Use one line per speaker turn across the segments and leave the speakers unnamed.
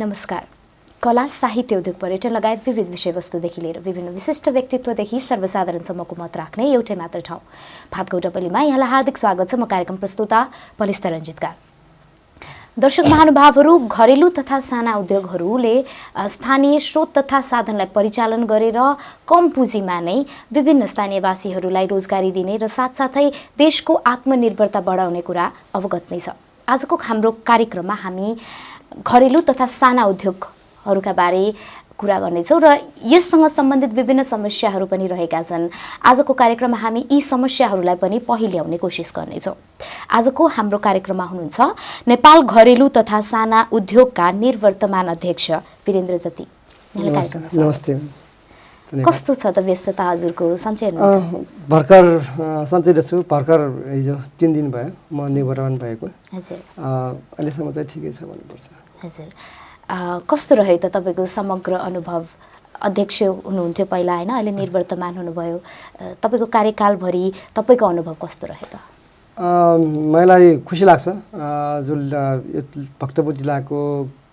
नमस्कार। कला, साहित्य, उद्योग, पर्यटन लगायत विविध विषयवस्तुदेखि लिएर विभिन्न विशिष्ट व्यक्तित्वदेखि सर्वसाधारणसम्मको मत राख्ने एउटै मात्र ठाउँ भातखौटा पल्लीमा यहाँलाई हार्दिक स्वागत छ। म कार्यक्रम प्रस्तुता पलिस्ता रञ्जितका। दर्शक महानुभावहरू, घरेलु तथा साना उद्योगहरूले स्थानीय स्रोत तथा साधनलाई परिचालन गरेर कम पुँजीमा नै विभिन्न स्थानीयवासीहरूलाई रोजगारी दिने र साथसाथै देशको आत्मनिर्भरता बढाउने कुरा अवगत नै छ। आजको हाम्रो कार्यक्रममा हामी घरेलु तथा साना उद्योगहरूका बारे कुरा गर्नेछौँ र यससँग सम्बन्धित विभिन्न समस्याहरू पनि रहेका छन्। आजको कार्यक्रममा हामी यी समस्याहरूलाई पनि पहिल्याउने कोसिस गर्नेछौँ। आजको हाम्रो कार्यक्रममा हुनुहुन्छ नेपाल घरेलु तथा साना उद्योगका निर्वर्तमान अध्यक्ष वीरेन्द्र जति।
नमस्ते।
कस्तो छ त व्यस्तता हजुरको? सन्चै हुनुहुन्छ?
भर्खर सन्चै छु। भर्खर हिजो 3 दिन भयो म निर्वर्तमान भएको।
हजुर।
अहिलेसम्म चाहिँ ठिकै छ भन्नुपर्छ।
हजुर। कस्तो रह्यो त तपाईँको समग्र अनुभव? अध्यक्ष हुनुहुन्थ्यो पहिला होइन, अहिले निर्वर्तमान हुनुभयो। तपाईँको कार्यकालभरि तपाईँको अनुभव कस्तो रह्यो त?
मलाई खुसी लाग्छ जुन भक्तपुर जिल्लाको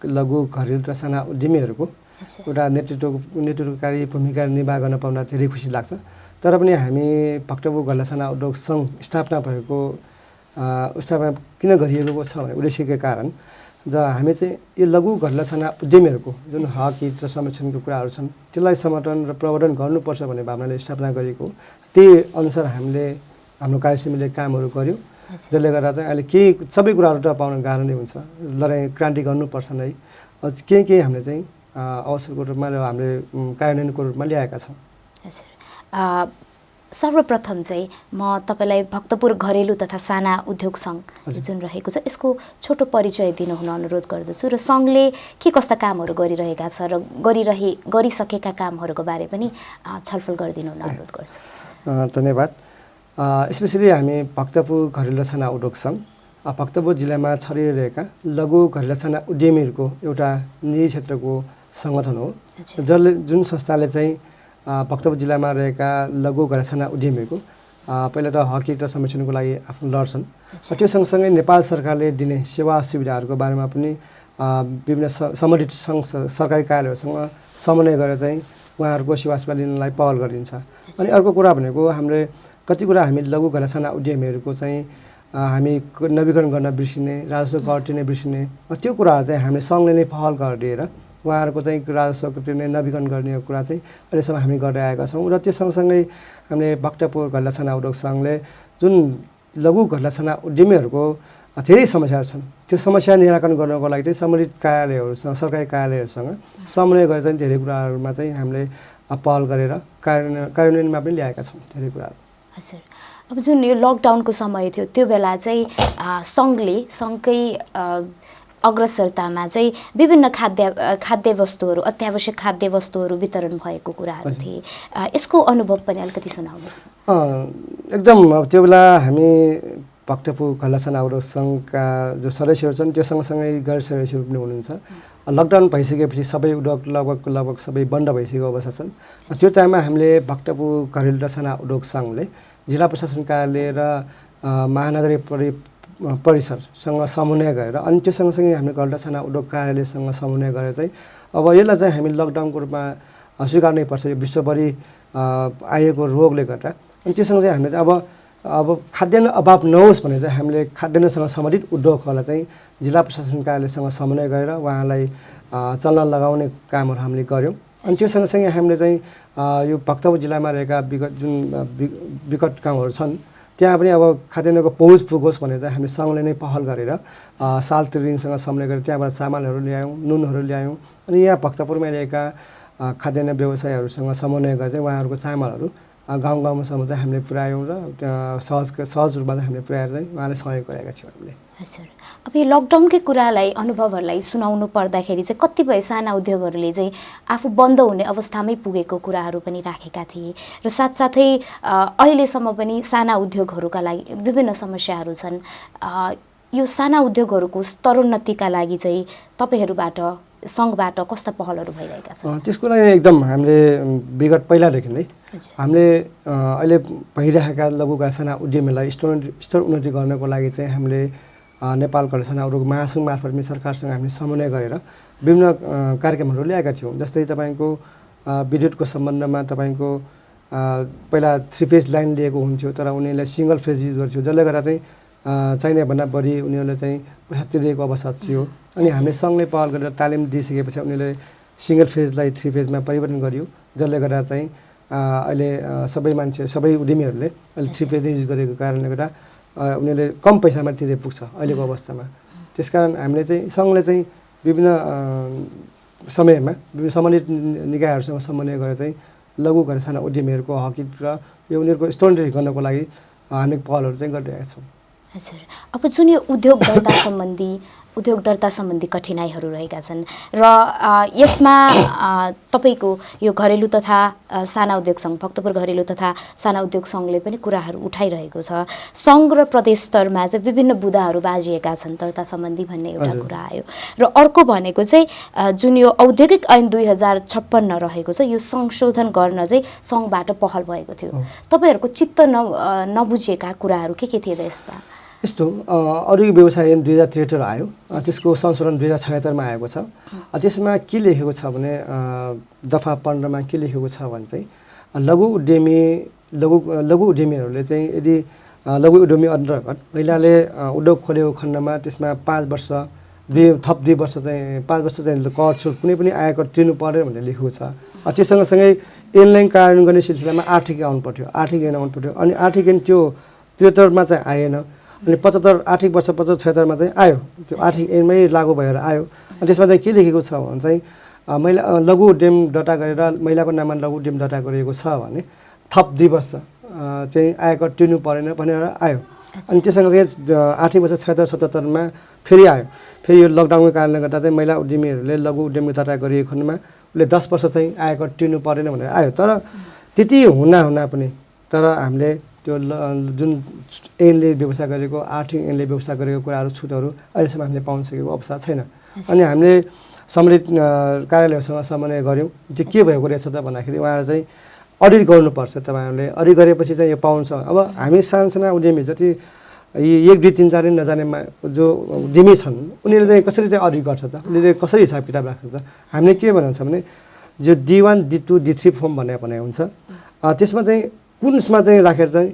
लघु घरेलु र साना उद्यमीहरूको एउटा नेतृत्वकारी भूमिका निर्वाह गर्न पाउँदा धेरै खुसी लाग्छ। तर पनि हामी भक्तपुर घरेलु साना उद्योग सङ्घ स्थापना किन गरिएको छ भने उद्देश्यका कारण हामी चाहिँ यो लघु घरेलु साना उद्यमीहरूको जुन हक हित र संरक्षणको कुराहरू छन् त्यसलाई समर्थन र प्रवर्धन गर्नुपर्छ भन्ने भावनाले स्थापना गरेको। त्यही अनुसार हामीले हाम्रो कार्यसमितिले कामहरू गर्यो, जसले गर्दा चाहिँ अहिले केही सबै कुराहरू त पाउन गाह्रो नै हुन्छ। लडाइँ क्रान्ति गर्नुपर्छ नै। केही हामीले चाहिँ अवसरको रूपमा र हामीले कार्यान्वयनको रूपमा ल्याएका छौँ।
हजुर। सर्वप्रथम चाहिँ म तपाईँलाई भक्तपुर घरेलु तथा साना उद्योग सङ्घ जुन रहेको छ यसको छोटो परिचय दिनुहुन अनुरोध गर्दछु र सङ्घले के कस्ता कामहरू गरिरहेका छ र गरिसकेका कामहरूको बारे पनि छलफल गरिदिनु हुन अनुरोध गर्छु।
धन्यवाद। स्पेसली हामी भक्तपुर घरेलु साना उद्योग सङ्घ भक्तपुर जिल्लामा छरिरहेका लघु घरेलु साना उद्यमीहरूको एउटा निजी क्षेत्रको सङ्गठन हो, जुन संस्थाले चाहिँ भक्तपुर जिल्लामा रहेका लघु घरेलु साना उद्यमीहरूको पहिला त हक हित र संरक्षणको लागि आफ्नो लड्छन्। त्यो सँगसँगै नेपाल सरकारले दिने सेवा सुविधाहरूको बारेमा पनि विभिन्न सम्बन्धित सरकारी कार्यालयहरूसँग समन्वय गरेर चाहिँ उहाँहरूको सेवा सुविधा लिनलाई पहल गरिन्छ। अनि अर्को कुरा भनेको हामीले कति कुरा हामी लघु घरेलु साना उद्यमीहरूको चाहिँ हामी नवीकरण गर्न बिर्सिने, राजस्व कर तिर्ने बिर्सिने, त्यो कुराहरू चाहिँ हामीले सङ्घले नै पहल गरिदिएर उहाँहरूको चाहिँ राजस्व तिर्ने नवीकरण गर्ने कुरा चाहिँ अहिलेसम्म हामी गर्दै आएका छौँ। र त्यो सँगसँगै हामीले भक्तपुर घरेलु साना उद्योग सङ्घले जुन लघु घरेलु साना उद्यमीहरूको धेरै समस्याहरू छन् त्यो समस्या निराकरण गर्नको लागि चाहिँ सम्बन्धित कार्यालयहरूसँग सरकारी कार्यालयहरूसँग समन्वय गरेर चाहिँ धेरै कुराहरूमा चाहिँ हामीले पहल गरेर कार्यान्वयनमा पनि ल्याएका छौँ धेरै कुराहरू।
हजुर। अब जुन यो लकडाउनको समय थियो त्यो बेला चाहिँ सङ्घकै अग्रसरतामा चाहिँ विभिन्न खाद्य वस्तुहरू, अत्यावश्यक खाद्य वस्तुहरू वितरण भएको कुराहरू थिए। यसको अनुभव पनि अलिकति सुनाउनुहोस्।
एकदम अब त्यो बेला हामी भक्तपुर घरेलु साना उद्योग सङ्घका जो सदस्यहरू छन् त्यो सँगसँगै गैर सदस्यहरू पनि हुनुहुन्छ। लकडाउन भइसकेपछि सबै उद्योग लगभग सबै बन्द भइसकेको अवस्था छन्। त्यो टाइममा हामीले भक्तपुर घरेलु र साना उद्योग सङ्घले जिल्ला प्रशासन कार्यालय र महानगरीय परिसरसँग समन्वय गरेर अनि त्यो सँगसँगै हामीले घरेलु साना उद्योग कार्यालयसँग समन्वय गरेर चाहिँ अब यसलाई चाहिँ हामी लकडाउनको रूपमा स्वीकार्नै पर्छ यो विश्वभरि आएको रोगले गर्दा। अनि त्योसँग चाहिँ हामीले अब खाद्यान्न अभाव नहोस् भने चाहिँ हामीले खाद्यान्नसँग सम्बन्धित उद्योगहरूलाई चाहिँ जिल्ला प्रशासन कार्यालयसँग समन्वय गरेर उहाँलाई चल्न लगाउने कामहरू हामीले गऱ्यौँ। अनि त्यो सँगसँगै हामीले चाहिँ यो भक्तपुर जिल्लामा रहेका विकट गाउँहरू छन् त्यहाँ पनि अब खाद्यान्नको पहुँच पुगोस् भनेर चाहिँ हामी सङ्घले नै पहल गरेर साल त्रिदिनसँग समन्वय गरेर त्यहाँबाट चामलहरू ल्यायौँ, नुनहरू ल्यायौँ। अनि यहाँ भक्तपुरमा रहेका खाद्यान्न व्यवसायहरूसँग समन्वय गरेर चाहिँ उहाँहरूको चामलहरू गाउँसम्म चाहिँ हामीले पुर्यायौँ र सहज रूपमा चाहिँ हामीले पुर्याएर चाहिँ उहाँले सहयोग गरेका थियौँ हामीले।
हजुर। अब यो लकडाउनकै कुरालाई अनुभवहरूलाई सुनाउनु पर्दाखेरि चाहिँ कतिपय साना उद्योगहरूले चाहिँ आफू बन्द हुने अवस्थामै पुगेको कुराहरू पनि राखेका थिए र साथसाथै अहिलेसम्म पनि साना उद्योगहरूका लागि विभिन्न समस्याहरू छन्। यो साना उद्योगहरूको स्तरोन्नतिका लागि चाहिँ तपाईँहरूबाट सङ्घबाट कस्ता पहलहरू भइरहेका छन्?
त्यसको लागि एकदम हामीले विगत पहिलादेखि नै हामीले अहिले भइरहेका लघु साना उद्यमीलाई स्तर उन्नति गर्नको लागि चाहिँ हामीले नेपाल कलेक्सन उद्योग महासङ्घ मार्फत पनि सरकारसँग हामीले समन्वय गरेर विभिन्न कार्यक्रमहरू ल्याएका थियौँ। जस्तै तपाईँको विद्युतको सम्बन्धमा तपाईँको पहिला 3 फेज लाइन लिएको हुन्थ्यो, तर उनीहरूले सिङ्गल फेज युज गर्थ्यो, जसले गर्दा चाहिँ चाहिने भन्दा बढी उनीहरूले चाहिँ पैसा तिरेको अवस्था थियो। अनि हामीले सङ्घले पहल गरेर तालिम दिइसकेपछि उनीहरूले सिङ्गल फेजलाई 3 फेजमा परिवर्तन गरियो, जसले गर्दा चाहिँ अहिले सबै मान्छे सबै उद्यमीहरूले अहिले 3 फेज युज गरेको कारणले गर्दा उनीहरूले कम पैसामा तिरे पुग्छ अहिलेको अवस्थामा। त्यसकारण हामीले चाहिँ सङ्घले चाहिँ विभिन्न समयमा विभिन्न सम्बन्धित निकायहरूसँग समन्वय गरेर चाहिँ लघु घर साना उद्यमीहरूको हक र यो उनीहरूको स्तरोन्नति गर्नको लागि हामी पहलहरू चाहिँ गरिरहेका छौँ।
हजुर, अब जुन यो उद्योग दर्ता सम्बन्धी कठिनाइहरू रहेका छन् र यसमा तपाईँको यो घरेलु तथा साना उद्योग सङ्घ भक्तपुर घरेलु तथा साना उद्योग सङ्घले पनि कुराहरू उठाइरहेको छ। सङ्घ र प्रदेश स्तरमा चाहिँ विभिन्न बुदाहरू बाजिएका छन् दर्ता सम्बन्धी भन्ने एउटा कुरा आयो र अर्को भनेको चाहिँ जुन यो औद्योगिक ऐन 2056 रहेको छ यो संशोधन गर्न चाहिँ सङ्घबाट पहल भएको थियो। तपाईँहरूको चित्त नबुझेका कुराहरू के थिए त यसमा?
यस्तो औद्योगिक व्यवसाय ऐन 2073 आयो, त्यसको संशोधन 2076 मा आएको छ। त्यसमा के लेखेको छ भने दफा 15 मा के लेखेको छ भने चाहिँ लघु उद्यमीहरूले चाहिँ यदि लघु उद्यमी अन्तर्गत महिलाले उद्योग खोलेको खण्डमा त्यसमा 5 वर्ष 2 वर्ष चाहिँ 5 वर्ष चाहिँ कर छुट कुनै पनि आयकर तिर्नु पर्यो भनेर लेखेको छ। त्यो सँगसँगै ऐनलाई कार्यान्वयन गर्ने सिलसिलामा आर्थिक आउनु पर्थ्यो, आर्थिक ऐन आउनु पर्थ्यो। अनि आर्थिक ऐन त्यो 73 मा चाहिँ आएन, अनि 75 आर्थिक वर्ष 75 मा चाहिँ आयो, त्यो आर्थिक ऐनमै लागू भएर आयो। अनि त्यसमा चाहिँ के लेखेको छ भने चाहिँ महिला लघु उद्यम दर्ता गरेर महिलाको नाममा लघु उद्यम दर्ता गरिएको छ भने थप 2 वर्ष चाहिँ आयकर तिर्नु परेन भनेर आयो। अनि त्यससँग चाहिँ आर्थिक वर्ष 76-77 मा फेरि आयो। फेरि यो लकडाउनको कारणले गर्दा चाहिँ महिला उद्यमीहरूले लघु उद्यम दर्ता गरिएको खण्डमा उसले 10 वर्ष चाहिँ आयकर तिर्नु परेन भनेर आयो। तर त्यति हुना पनि तर हामीले त्यो जुन ऐनले व्यवस्था गरेको आर्थिक ऐनले व्यवस्था गरेको कुराहरू छुटहरू अहिलेसम्म हामीले पाउन सकेको अवस्था छैन। अनि हामीले सम्बन्धित कार्यालयसँग समन्वय गऱ्यौँ। चाहिँ के भएको रहेछ त भन्दाखेरि उहाँहरू चाहिँ अडिट गर्नुपर्छ, तपाईँहरूले अडिट गरेपछि चाहिँ यो पाउँछ। अब हामी सानसाना उद्यमी जति यी 1 2 3 4 नजानेमा जो उद्यमी छन् उनीहरूले चाहिँ कसरी चाहिँ अडिट गर्छ त, उनीहरूले कसरी हिसाब किताब राख्छ त? हामीले के भन्छ भने जो D1 D2 D3 फर्म भने हुन्छ, त्यसमा चाहिँ कुनमा चाहिँ राखेर चाहिँ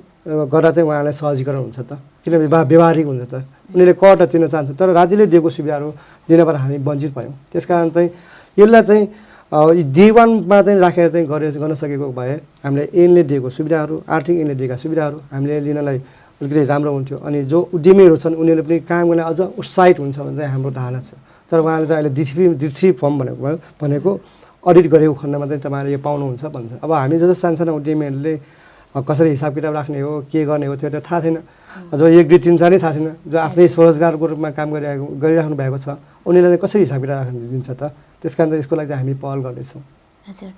गर्दा चाहिँ उहाँलाई सहजीकरण हुन्छ त, किनभने व्यवहारिक हुन्छ त। उनीहरूले कर त तिर्न चाहन्छ तर राज्यले दिएको सुविधाहरू दिनबाट हामी वञ्चित भयौँ। त्यसकारण चाहिँ यसलाई चाहिँ D1 मा चाहिँ राखेर चाहिँ गर्न सकेको भए हामीले ऐनले दिएको सुविधाहरू आर्थिक ऐनले दिएका सुविधाहरू हामीले लिनलाई अलिकति राम्रो हुन्थ्यो। अनि जो उद्यमीहरू छन् उनीहरूले पनि काम गर्न अझ उत्साहित हुन्छ भने चाहिँ हाम्रो धारणा छ। तर उहाँले चाहिँ अहिले D3 फर्म भनेको अडिट गरेको खण्डमा चाहिँ तपाईँहरूले यो पाउनुहुन्छ भन्छ। अब हामी जस्तो सानसाना उद्यमीहरूले कसरी हिसाब किताब राख्ने हो के गर्ने हो त्यो त थाहा छैन। जो 1 2 3 4 नै थाहा छैन, जो आफ्नै स्वरोजगारको रूपमा काम गरिराख्नु भएको छ उनीहरूले कसरी हिसाब किताब राख्न दिन्छ त? त्यस कारण यसको लागि चाहिँ हामी पहल गर्दैछौँ।
हजुर,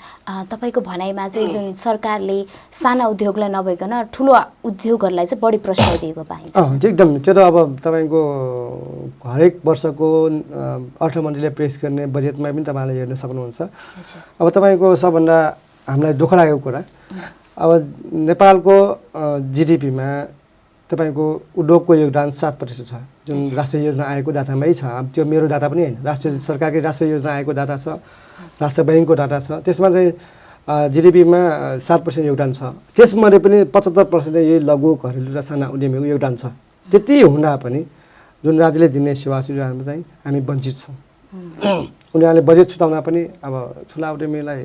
तपाईँको भनाइमा चाहिँ जुन सरकारले साना उद्योगलाई नभइकन ठुलो उद्योगहरूलाई चाहिँ बढी प्रश्रय दिएको पाइन्छ।
एकदम त्यो त अब तपाईँको हरेक वर्षको अर्थमन्त्रीले पेश गर्ने बजेटमा पनि तपाईँले हेर्न सक्नुहुन्छ। अब तपाईँको सबभन्दा हामीलाई दुःख लागेको कुरा अब नेपालको GDPमा तपाईँको उद्योगको योगदान 7% छ, जुन राष्ट्रिय योजना आयोगको डाटामै छ। अब त्यो मेरो डाटा पनि होइन, राष्ट्रिय सरकारकै राष्ट्रिय योजना आयोगको डाटा छ, राष्ट्र ब्याङ्कको डाटा छ। त्यसमा चाहिँ GDPमा 7% योगदान छ। त्यसमध्ये पनि 75% यही लघु घरेलु र साना उद्यमीको योगदान छ। त्यति हुँदा पनि जुन राज्यले दिने सेवा सुविधाहरूमा चाहिँ हामी वञ्चित छौँ। उनीहरूले बजेट छुटाउँदा पनि अब ठुला उद्यमीलाई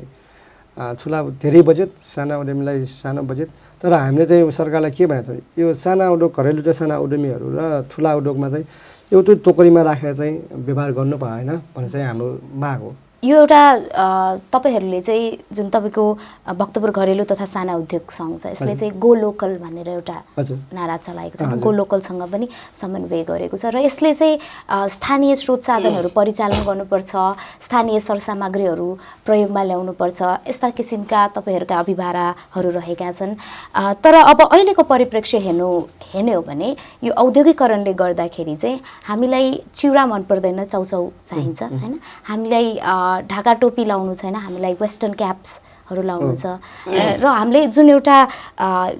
धेरै बजेट, साना उद्यमीलाई सानो बजेट। तर हामीले चाहिँ सरकारलाई के भनेको छ, यो साना उद्योग घरेलु र साना उद्यमीहरू र ठुला उद्योगमा चाहिँ एउटै टोकरीमा राखेर चाहिँ व्यवहार गर्नु भएन भन्ने चाहिँ हाम्रो माग हो।
यो एउटा तपाईहरूले चाहिँ जुन तपाईँको भक्तपुर घरेलु तथा साना उद्योग सङ्घ छ यसले चाहिँ गो लोकल भनेर एउटा नारा चलाएको छ, गो लोकलसँग पनि समन्वय गरेको छ र यसले चाहिँ स्थानीय स्रोत साधनहरू परिचालन गर्नुपर्छ, स्थानीय सरसामग्रीहरू प्रयोगमा ल्याउनुपर्छ, यस्ता किसिमका तपाईँहरूका अभिभाराहरू रहेका छन्। तर अब अहिलेको परिप्रेक्ष्य हेर्ने हो भने यो औद्योगिकरणले गर्दाखेरि चाहिँ हामीलाई चिउरा मन पर्दैन, चाउचाउ चाहिन्छ होइन, हामीलाई ढाका टोपी लाउनु छैन, हामीलाई वेस्टर्न क्याप्स हरू लाउनु छ र हामीले जुन एउटा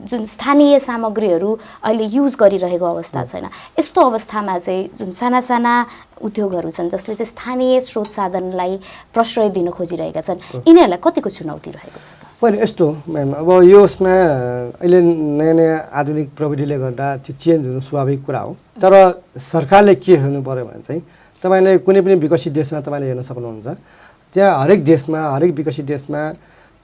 जुन स्थानीय सामग्रीहरू अहिले युज गरिरहेको अवस्था छैन। यस्तो अवस्थामा चाहिँ जुन साना साना उद्योगहरू छन् जसले चाहिँ स्थानीय स्रोत साधनलाई प्रश्रय दिन खोजिरहेका छन्, यिनीहरूलाई कतिको चुनौती रहेको छ त?
होइन यस्तो म्याम, अब यो उसमा अहिले नयाँ नयाँ आधुनिक प्रविधिले गर्दा त्यो चेन्ज हुनु स्वाभाविक कुरा हो। तर सरकारले के हेर्नु पऱ्यो भने चाहिँ तपाईँले कुनै पनि विकसित देशमा तपाईँले हेर्न सक्नुहुन्छ, त्यहाँ हरेक देशमा, हरेक विकसित देशमा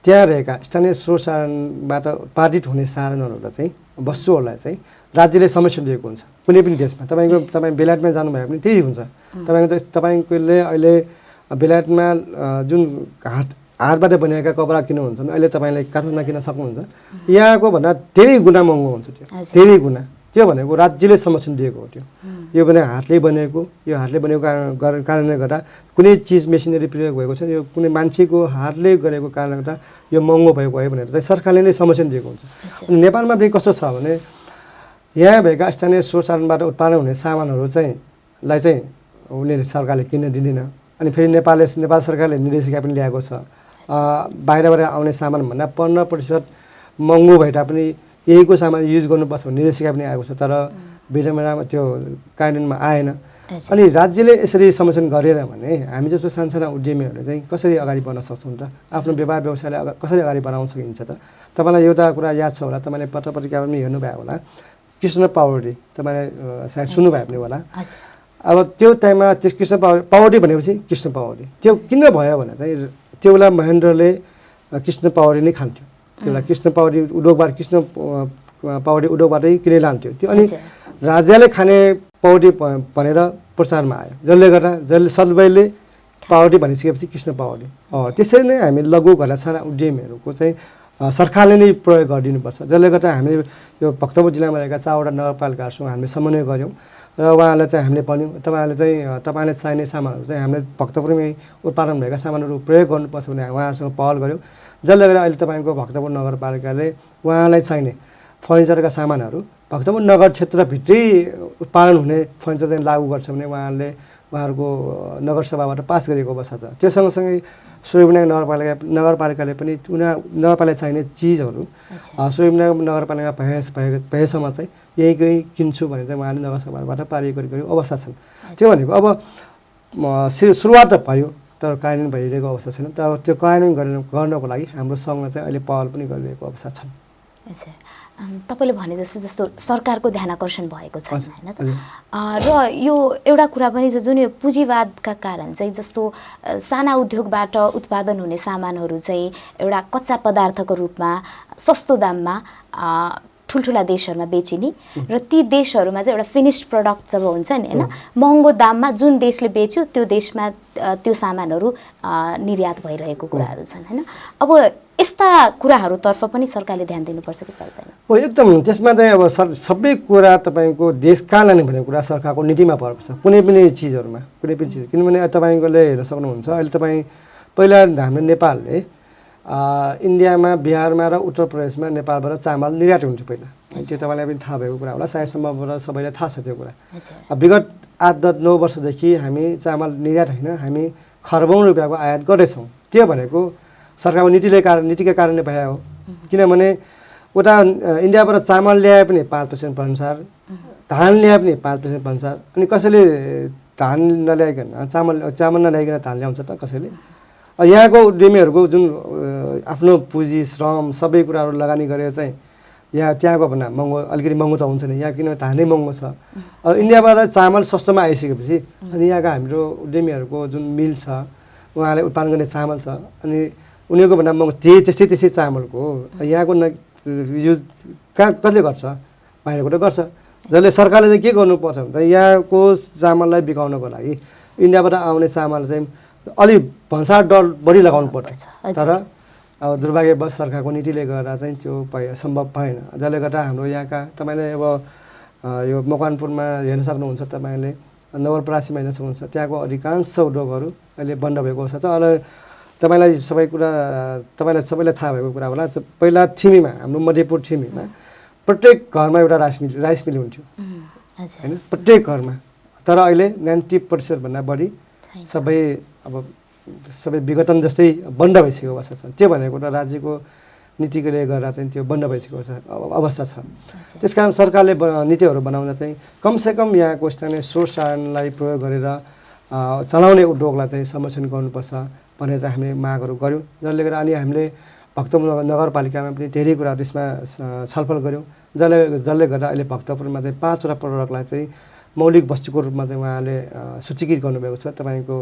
त्यहाँ रहेका स्थानीय स्रोत साधनबाट उत्पादित हुने साधनहरूलाई चाहिँ वस्तुहरूलाई चाहिँ राज्यले संरक्षण दिएको हुन्छ। कुनै पनि देशमा तपाईँ बेलायतमा जानुभयो भने त्यही हुन्छ। तपाईँले अहिले बेलायतमा जुन हातबाट बनिएका कपडा किन्नुहुन्छ भने अहिले तपाईँले काठमाडौँमा किन्न सक्नुहुन्छ। यहाँको भन्दा धेरै गुणा महँगो हुन्छ त्यो, धेरै गुणा। त्यो भनेको राज्यले संरक्षण दिएको हो। त्यो यो भने हातले बनेको, यो हातले बनेको कारणले गर्दा कुनै चिज मेसिनरी प्रयोग भएको छ, यो कुनै मान्छेको हातले गरेको कारणले गर्दा यो महँगो भएको भयो भनेर चाहिँ सरकारले नै संरक्षण दिएको हुन्छ। अनि नेपालमा पनि कस्तो छ भने यहाँ भएका स्थानीय स्रोत साधनबाट उत्पादन हुने सामानहरू चाहिँ उनीहरूले सरकारले किन्न दिँदैन। अनि फेरि नेपाल सरकारले निर्देशिका पनि ल्याएको छ, बाहिरबाट आउने सामानभन्दा 15% महँगो भए तापनि यहीको सामान युज गर्नुपर्छ भन्ने निर्देशिका पनि आएको छ। तर बेलामा त्यो कानुनमा आएन। अनि राज्यले यसरी संरक्षण गरेर भने हामी जस्तो सानसाना उद्यमीहरूले चाहिँ कसरी अगाडि बढ्न सक्छौँ त? आफ्नो व्यापार व्यवसायलाई कसरी अगाडि बढाउन सकिन्छ त? तपाईँलाई एउटा कुरा याद छ होला, तपाईँले पत्रपत्रिकामा पनि हेर्नुभयो होला, कृष्ण पाउडरी, तपाईँले सायद सुन्नुभयो पनि होला। अब त्यो टाइममा त्यो कृष्ण पाउडरी भनेपछि कृष्ण पाउडरी त्यो किन भयो भने चाहिँ त्यो बेला महेन्द्रले कृष्ण पाउडरी नै खान्थ्यो। त्यो बेला कृष्ण पाउडरी उद्योगबाट उद्योगबाटै किने लान्थ्यो त्यो। अनि राज्यले खाने पाउडरी भनेर प्रचारमा आयो, जसले सबैले पाउडरी भनिसकेपछि कृष्ण पाउडरी। त्यसरी नै हामी लघु घरेलु साना उद्यमीहरूको चाहिँ सरकारले नै प्रयोग गरिदिनुपर्छ। जसले गर्दा हामीले यो भक्तपुर जिल्लामा रहेका 4वटा नगरपालिकाहरूसँग हामीले समन्वय गऱ्यौँ र उहाँलाई चाहिँ हामीले भन्यौँ तपाईँले चाहिने सामानहरू चाहिँ हामीले भक्तपुरमै उत्पादन भएका सामानहरू प्रयोग गर्नुपर्छ भने उहाँहरूसँग पहल गऱ्यौँ। जसले गर्दा अहिले तपाईँको भक्तपुर नगरपालिकाले उहाँलाई चाहिने फर्निचरका सामानहरू भक्तपुर नगर क्षेत्रभित्रै उत्पादन हुने फर्निचर चाहिँ लागू गर्छ भने उहाँहरूको नगरसभाबाट पास गरेको अवस्था छ। त्यो सँगसँगै सूर्यविनायक नगरपालिकाले पनि नगरपालिका चाहिने चिजहरू सूर्यविनायक नगरपालिका भएसम्म चाहिँ यहीकै किन्छु भने चाहिँ उहाँले नगरसभाबाट पारित गरेको अवस्था छन्। त्यो भनेको अब सुरुवात त भयो, तर कार्यान्वयन भइरहेको अवस्था छैन। तर त्यो कार्यान्वयन गर्नको लागि हाम्रो सङ्घले चाहिँ अहिले पहल पनि गरिरहेको अवस्था छन्।
अच्छा, तपाईँले भने जस्तो सरकारको ध्यान आकर्षण भएको छैन होइन त? र यो एउटा कुरा पनि छ जुन यो पुँजीवादका कारण चाहिँ जस्तो साना उद्योगबाट उत्पादन हुने सामानहरू चाहिँ एउटा कच्चा पदार्थको रूपमा सस्तो दाममा ठुल्ठुला देशहरूमा बेचिने र ती देशहरूमा चाहिँ एउटा फिनिस्ड प्रडक्ट जब हुन्छ नि होइन, महँगो दाममा जुन देशले बेच्यो त्यो देशमा त्यो सामानहरू निर्यात भइरहेको कुराहरू छन् होइन। अब यस्ता कुराहरूतर्फ पनि सरकारले ध्यान दिनुपर्छ कि पर्दैन?
हो, एकदम। त्यसमा चाहिँ अब सबै कुरा तपाईँको देश कहाँ लाने भन्ने कुरा सरकारको नीतिमा पर्छ कुनै पनि चिजहरूमा, कुनै पनि चिज। किनभने तपाईँले हेर्न सक्नुहुन्छ अहिले पहिला हाम्रो नेपालले इन्डियामा, बिहारमा र उत्तर प्रदेशमा नेपालबाट चामल निर्यात हुन्थ्यो पहिला। त्यो तपाईँलाई पनि थाहा भएको कुरा होला, सायद सम्भवतः सबैलाई थाहा छ त्यो कुरा। विगत 8-9 वर्षदेखि हामी चामल निर्यात होइन, हामी खरबौँ रुपियाँको आयात गर्दैछौँ। त्यो भनेको सरकारको नीतिका कारणले भए हो। किनभने उता इन्डियाबाट चामल ल्याए पनि 5% अनुसार, धान ल्याए पनि 5% अनुसार। अनि कसैले धान नल्याइकन चामल नल्याइकन धान ल्याउँछ त कसैले? यहाँको उद्यमीहरूको जुन आफ्नो पुँजी श्रम सबै कुराहरू लगानी गरेर चाहिँ त्यहाँको भन्दा अलिकति महँगो त हुन्छ नि यहाँ, किनभने धानै महँगो छ। इन्डियाबाट चामल सस्तोमा आइसकेपछि अनि यहाँको हाम्रो उद्यमीहरूको जुन मिल छ, उहाँले उत्पादन गर्ने चामल छ, अनि उनीहरूको भन्दा महँगो त्यसै चामलको यहाँको युज कसले गर्छ? बाहिरको त गर्छ। जसले सरकारले चाहिँ के गर्नुपर्छ भन्दा यहाँको चामललाई बिकाउनको लागि इन्डियाबाट आउने चामल चाहिँ अलि भन्सार दर बढी लगाउनु पर्छ। तर अब दुर्भाग्यवश सरकारको नीतिले गर्दा चाहिँ त्यो सम्भव भएन। जसले गर्दा हाम्रो यहाँका तपाईँले अब यो मकवानपुरमा हेर्न सक्नुहुन्छ, तपाईँले नवलपरासीमा हेर्न सक्नुहुन्छ, त्यहाँको अधिकांश उद्योगहरू अहिले बन्द भएको अवस्था छ। अहिले तपाईँलाई सबैलाई थाहा भएको कुरा होला, पहिला थिमीमा, हाम्रो मध्यपुर थिमीमा प्रत्येक घरमा एउटा राइस मिल हुन्थ्यो होइन, प्रत्येक घरमा। तर अहिले 90% भन्दा बढी सबै अब सबै विघटन जस्तै बन्द भइसकेको अवस्था छ। त्यो भनेको त राज्यको नीतिले गर्दा चाहिँ त्यो बन्द भइसकेको अवस्था छ। त्यसकारण सरकारले नीतिहरू बनाउँदा चाहिँ कमसेकम यहाँको स्थानीय स्रोत साधनलाई प्रयोग गरेर चलाउने उद्योगलाई चाहिँ संरक्षण गर्नुपर्छ भनेर चाहिँ हामीले मागहरू गऱ्यौँ। जसले गर्दा अनि हामीले भक्तपुर नगरपालिकामा पनि धेरै कुराहरू त्यसमा छलफल गऱ्यौँ। जसले गर्दा अहिले भक्तपुरमा चाहिँ 5वटा प्रडक्टलाई चाहिँ मौलिक वस्तुको रूपमा चाहिँ उहाँले सूचीकृत गर्नुभएको छ। तपाईँको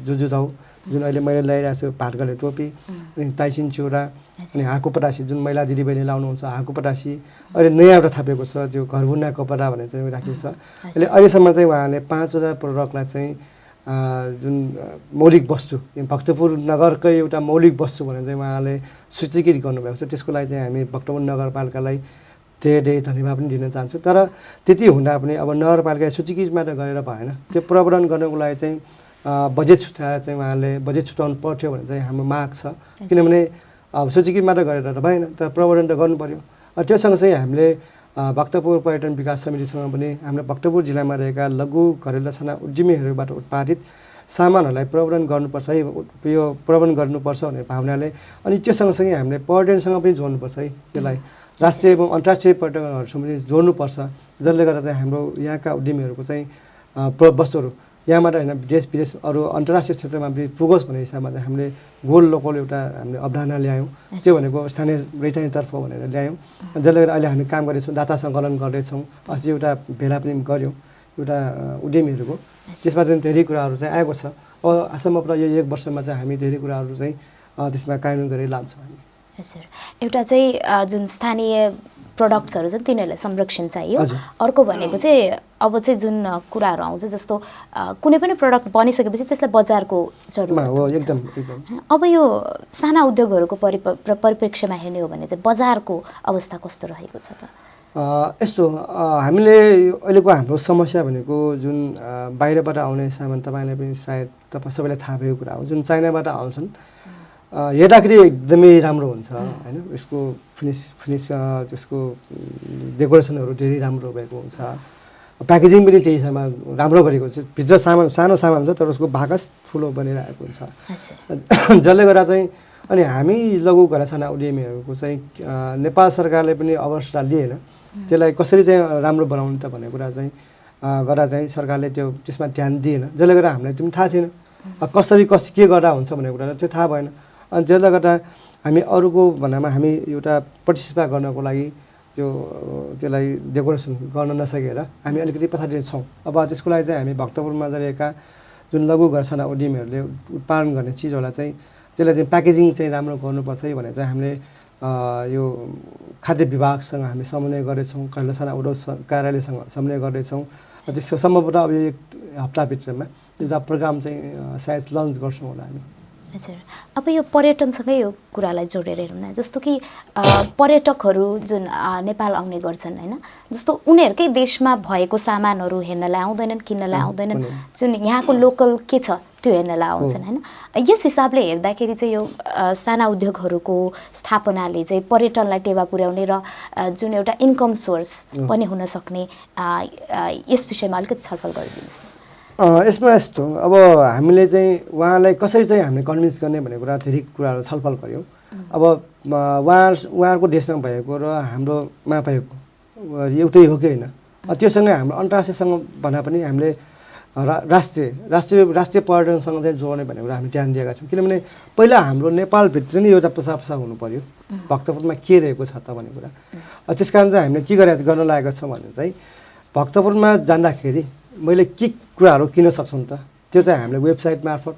जुजुताउ जुन अहिले मैले लगाइरहेको छु, भातगले टोपी, अनि ताइसिन चौरा, अनि हाकु पटासी जुन महिला दिदीबहिनी लाउनुहुन्छ हाकु पटासी, अहिले नयाँ एउटा थपेको छ त्यो घरबुन्ना कपडा भनेर चाहिँ राखेको छ। अहिलेसम्म चाहिँ उहाँले 5वटा प्रडक्टलाई चाहिँ जुन मौलिक वस्तु भक्तपुर नगरकै एउटा मौलिक वस्तु भनेर चाहिँ उहाँले सूचीकृत गर्नुभएको छ। त्यसको लागि चाहिँ हामी भक्तपुर नगरपालिकालाई धेरै धन्यवाद पनि दिन चाहन्छु। तर त्यति हुँदा पनि अब नगरपालिका सूचीकृत मात्र गरेर भएन, त्यो प्रवर्धन गर्नको लागि चाहिँ बजेट छुट्याएर चाहिँ उहाँले बजेट छुट्याउनु पर्थ्यो भने चाहिँ हाम्रो माग छ। किनभने अब सूचीकृत मात्र गरेर त भएन, तर प्रवर्धन त गर्नु पऱ्यो। त्यो सँगसँगै हामीले भक्तपुर पर्यटन विकास समितिसँग पनि हाम्रो भक्तपुर जिल्लामा रहेका लघु घरेलु साना उद्यमीहरूबाट उत्पादित सामानहरूलाई प्रवर्धन गर्नुपर्छ है, यो प्रवर्धन गर्नुपर्छ भन्ने भावनाले अनि त्यो सँगसँगै हामीले पर्यटनसँग पनि जोड्नुपर्छ है। त्यसलाई राष्ट्रिय एवं अन्तर्राष्ट्रिय पर्यटकहरूसँग पनि जोड्नुपर्छ, जसले गर्दा चाहिँ हाम्रो यहाँका उद्यमीहरूको चाहिँ वस्तुहरू यहाँबाट होइन देश विदेश अरू अन्तर्राष्ट्रिय क्षेत्रमा पनि पुगोस् भन्ने हिसाबमा चाहिँ हामीले गोल लोकल एउटा हामीले अवधारणा ल्यायौँ। त्यो भनेको स्थानीय रैथानेतर्फ भनेर ल्यायौँ। जसले गर्दा अहिले हामी काम गर्दैछौँ, दाता सङ्कलन गर्दैछौँ। अस्ति एउटा भेला पनि गऱ्यौँ एउटा उद्यमीहरूको, त्यसमा चाहिँ धेरै कुराहरू चाहिँ आएको छ। अब सम्भवतः यो 1 वर्षमा चाहिँ हामी धेरै कुराहरू चाहिँ त्यसमा कार्यान्वयन गरेर लान्छौँ हामी।
हजुर, एउटा चाहिँ जुन स्थानीय प्रडक्ट्सहरू छन् तिनीहरूलाई संरक्षण चाहियो। अर्को भनेको चाहिँ अब चाहिँ जुन कुराहरू आउँछ जस्तो कुनै पनि प्रडक्ट बनिसकेपछि त्यसलाई बजारको जरुरत
हो। एकदम।
अब यो साना उद्योगहरूको परिप्रेक्ष्यमा हेर्ने हो भने चाहिँ बजारको अवस्था कस्तो रहेको छ त?
यस्तो हामीले अहिलेको हाम्रो समस्या भनेको जुन बाहिरबाट आउने सामान तपाईँलाई पनि सायद सबैलाई थाहा भएको कुरा हो, जुन चाइनाबाट आउँछन् हेर्दाखेरि एकदमै राम्रो हुन्छ होइन, यसको फिनिस त्यसको डेकोरेसनहरू धेरै राम्रो भएको हुन्छ, प्याकेजिङ पनि त्यही सामान राम्रो गरेको छ। भित्र सामान सानो सामान हुन्छ तर उसको बाकस ठुलो बनिरहेको हुन्छ। जसले गर्दा चाहिँ अनि हामी लघु घरेलु उद्यमीहरूको चाहिँ नेपाल सरकारले पनि अवस्था लिएन त्यसलाई कसरी चाहिँ राम्रो बनाउनु त भन्ने कुरा चाहिँ गर्दा चाहिँ सरकारले त्यसमा ध्यान दिएन। जसले गर्दा हामीलाई त्यो थाहा थिएन कसरी के गर्दा हुन्छ भन्ने कुरा त्यो थाहा भएन। अनि त्यसले गर्दा हामी अरूको भन्दामा हामी एउटा प्रतिस्पर्धा गर्नको लागि त्यसलाई डेकोरेसन गर्न नसकेर हामी अलिकति पछाडि छौँ। अब त्यसको लागि चाहिँ हामी भक्तपुरमा रहेका जुन लघु घरेलु उद्यमीहरूले उत्पादन गर्ने चिजहरूलाई चाहिँ त्यसलाई चाहिँ प्याकेजिङ चाहिँ राम्रो गर्नुपर्छ है भनेर चाहिँ हामीले यो खाद्य विभागसँग हामी समन्वय गरेछौँ, घरेलु साना उद्योग कार्यालयसँग समन्वय गर्दैछौँ। त्यसको सम्भवतः अब 1 हप्ताभित्रमा एउटा प्रोग्राम चाहिँ सायद लन्च गर्छौँ होला हामी।
हजुर, अब यो पर्यटनसँगै यो कुरालाई जोडेर हेरौँ न, जस्तो कि पर्यटकहरू जुन नेपाल आउने गर्छन् होइन, जस्तो उनीहरूकै देशमा भएको सामानहरू हेर्नलाई आउँदैनन्, किन्नलाई आउँदैनन्, जुन यहाँको लोकल के छ त्यो हेर्नलाई आउँछन् होइन। यस हिसाबले हेर्दाखेरि चाहिँ यो साना उद्योगहरूको स्थापनाले चाहिँ पर्यटनलाई टेवा पुर्याउने र जुन एउटा इन्कम सोर्स पनि हुन सक्ने यस विषयमा अलिकति छलफल गरिदिनुहोस् न।
यसमा यस्तो अब हामीले चाहिँ उहाँलाई कसरी चाहिँ हामीले कन्भिन्स गर्ने भन्ने कुरा धेरै कुराहरू छलफल गऱ्यौँ। अब उहाँहरूको देशमा भएको र हाम्रोमा भएको एउटै हो कि होइन, त्योसँगै हाम्रो अन्तर्राष्ट्रियसँग भन्दा पनि हामीले राष्ट्रिय पर्यटनसँग चाहिँ जोड्ने भन्ने कुरा हामी ध्यान दिएका छौँ। किनभने पहिला हाम्रो नेपालभित्र नै एउटा प्रसार हुनु पऱ्यो भक्तपुरमा के रहेको छ त भन्ने कुरा। त्यस कारण चाहिँ हामीले के गर्न लागेका छौँ भने चाहिँ भक्तपुरमा जाँदाखेरि मैले के कुराहरू किन्न सक्छौँ त त्यो चाहिँ हामीले वेबसाइट मार्फत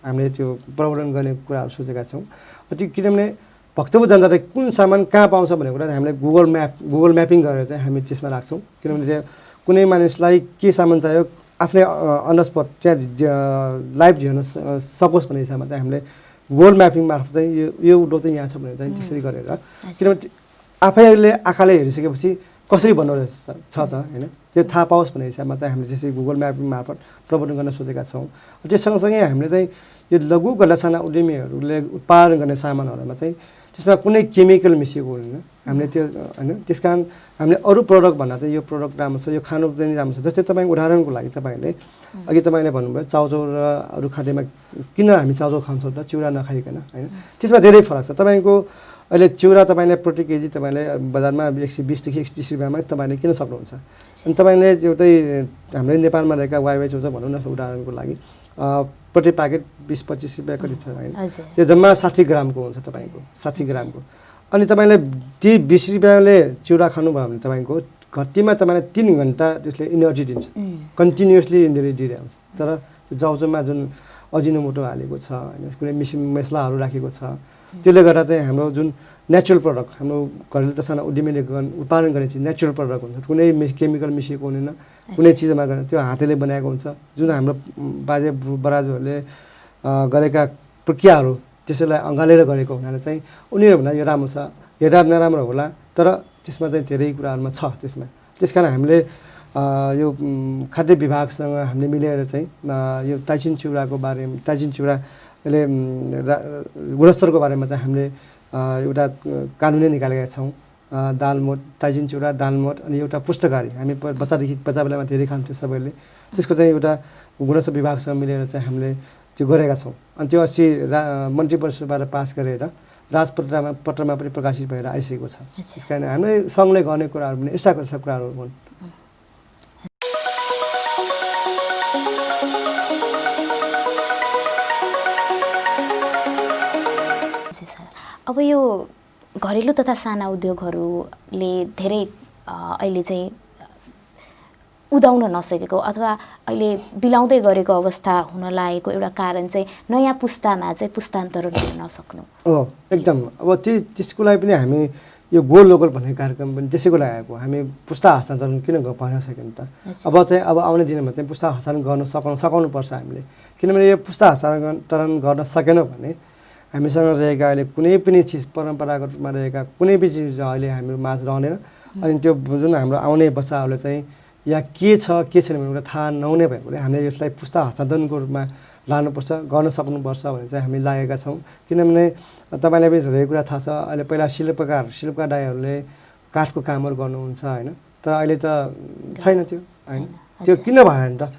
हामीले त्यो प्रवर्धन गर्ने कुराहरू सोचेका छौँ। त्यो किनभने भक्तपुर जाँदा कुन सामान कहाँ पाउँछ भन्ने कुरा चाहिँ हामीले गुगल म्यापिङ गरेर चाहिँ हामी त्यसमा राख्छौँ। किनभने चाहिँ कुनै मानिसलाई के सामान चाहियो आफ्नै अन द स्पट त्यहाँ लाइभ हेर्न सकोस् भन्ने हिसाबमा चाहिँ हामीले गुगल म्यापिङ मार्फत चाहिँ यो उद्योग चाहिँ यहाँ छ भनेर चाहिँ त्यसरी गरेर, किनभने आफैले आँखाले हेरिसकेपछि कसरी भन्नु छ त होइन त्यो थाहा पाओस् भन्ने हिसाबमा चाहिँ हामीले त्यसरी गुगल म्यापिङ मार्फत प्रवर्धन गर्न सोचेका छौँ। त्यो सँगसँगै हामीले चाहिँ यो लघु घरेलु साना उद्यमीहरूले उत्पादन गर्ने सामानहरूमा चाहिँ त्यसमा कुनै केमिकल मिसिएको हुँदैन हामीले त्यो होइन। त्यस कारण हामीले अरू प्रडक्ट भन्दा चाहिँ यो प्रडक्ट राम्रो छ, यो खानु पनि राम्रो छ। जस्तै तपाईँको उदाहरणको लागि तपाईँहरूले अघि तपाईँले भन्नुभयो चाउचाउ र अरू खाद्यमा किन हामी चाउचाउ खान्छौँ त चिउरा नखाइकन होइन। त्यसमा धेरै फरक छ। तपाईँको अहिले चिउरा तपाईँले प्रति केजी तपाईँले बजारमा 120 देखि 130 रुपियाँमा तपाईँले किन सक्नुहुन्छ। अनि तपाईँले एउटै हाम्रो नेपालमा रहेका वाइवाई चाउचाउ भनौँ न उदाहरणको लागि प्रति प्याकेट 20-25 रुपियाँ कति छ होइन। त्यो जम्मा 60 ग्रामको हुन्छ तपाईँको 60 ग्रामको। अनि तपाईँले ती 20 रुपियाँले चिउरा खानुभयो भने तपाईँको घट्टीमा तपाईँलाई 3 घन्टा त्यसले इनर्जी दिन्छ, कन्टिन्युसली इनर्जी दिइरहेको हुन्छ। तर त्यो चाउचाउमा जुन अजिनोमोटो हालेको छ होइन, कुनै मसलाहरू राखेको छ, त्यसले गर्दा चाहिँ हाम्रो जुन नेचुरल प्रडक्ट हाम्रो घरेलु तथा उद्यमीले उत्पादन गर्ने चिज नेचुरल प्रडक्ट हुन्छ, कुनै केमिकल मिसिएको हुँदैन, कुनै चिजमा गरेर त्यो हातले बनाएको हुन्छ। जुन हाम्रो बाजे बराजुहरूले गरेका प्रक्रियाहरू त्यसैलाई अँगालेर गरेको हुनाले चाहिँ उनीहरू भन्दा यो राम्रो छ, हेर्दा नराम्रो होला तर त्यसमा चाहिँ धेरै कुराहरूमा छ त्यसमा। त्यस कारण हामीले यो खाद्य विभागसँग हामीले मिलेर चाहिँ यो ताइचिन चिउराको बारेमा ताइचिन चिउराले गुणस्तरको बारेमा चाहिँ हामीले एउटा कानुनै निकालेका छौँ। दालमोट ताइचिन चिउरा दालमोट अनि एउटा पुस्तकारी हामी बच्चा बेलामा धेरै खान्थ्यौँ सबैले, त्यसको चाहिँ एउटा गुणस्तर विभागसँग मिलेर चाहिँ हामीले त्यो गरेका छौँ। अनि त्यो 80 मन्त्री परिषदबाट पास गरेर पत्रमा पनि प्रकाशित भएर आइसकेको छ। त्यस कारण हामीले सङ्घले गर्ने कुराहरू पनि यस्ता कुराहरू हुन्।
अब यो घरेलु तथा साना उद्योगहरूले धेरै अहिले चाहिँ उदाउन नसकेको अथवा अहिले बिलाउँदै गरेको अवस्था हुन लागेको एउटा कारण चाहिँ नयाँ पुस्तामा चाहिँ पुस्तान्तरण हुन नसक्नु
हो एकदम। अब त्यसको लागि पनि हामी यो गो लोकल भन्ने कार्यक्रम पनि त्यसैको लागि आएको। हामी पुस्ता हस्तान्तरण किन भएन सकेन त। अब आउने दिनमा चाहिँ पुस्ता हस्तान्तरण गर्न सकाउनुपर्छ हामीले, किनभने यो पुस्ता हस्तान्तरण गर्न सकेनौँ भने हामीसँग रहेका अहिले कुनै पनि चिज परम्परागत रूपमा रहेका कुनै पनि चिज अहिले हाम्रो माझ रहँदैन। अनि त्यो जुन हाम्रो आउने बच्चाहरूले चाहिँ यहाँ के छ के छैन भने एउटा थाहा नहुने भएकोले हामीले यसलाई पुस्ता हस्तान्तरणको रूपमा लानुपर्छ, गर्न सक्नुपर्छ भने चाहिँ हामी लागेका छौँ। किनभने तपाईँलाई पनि धेरै कुरा थाहा छ, अहिले पहिला शिल्पकार दाइहरूले काठको कामहरू गर्नुहुन्छ होइन, तर अहिले त छैन त्यो होइन। त्यो किन भएन त,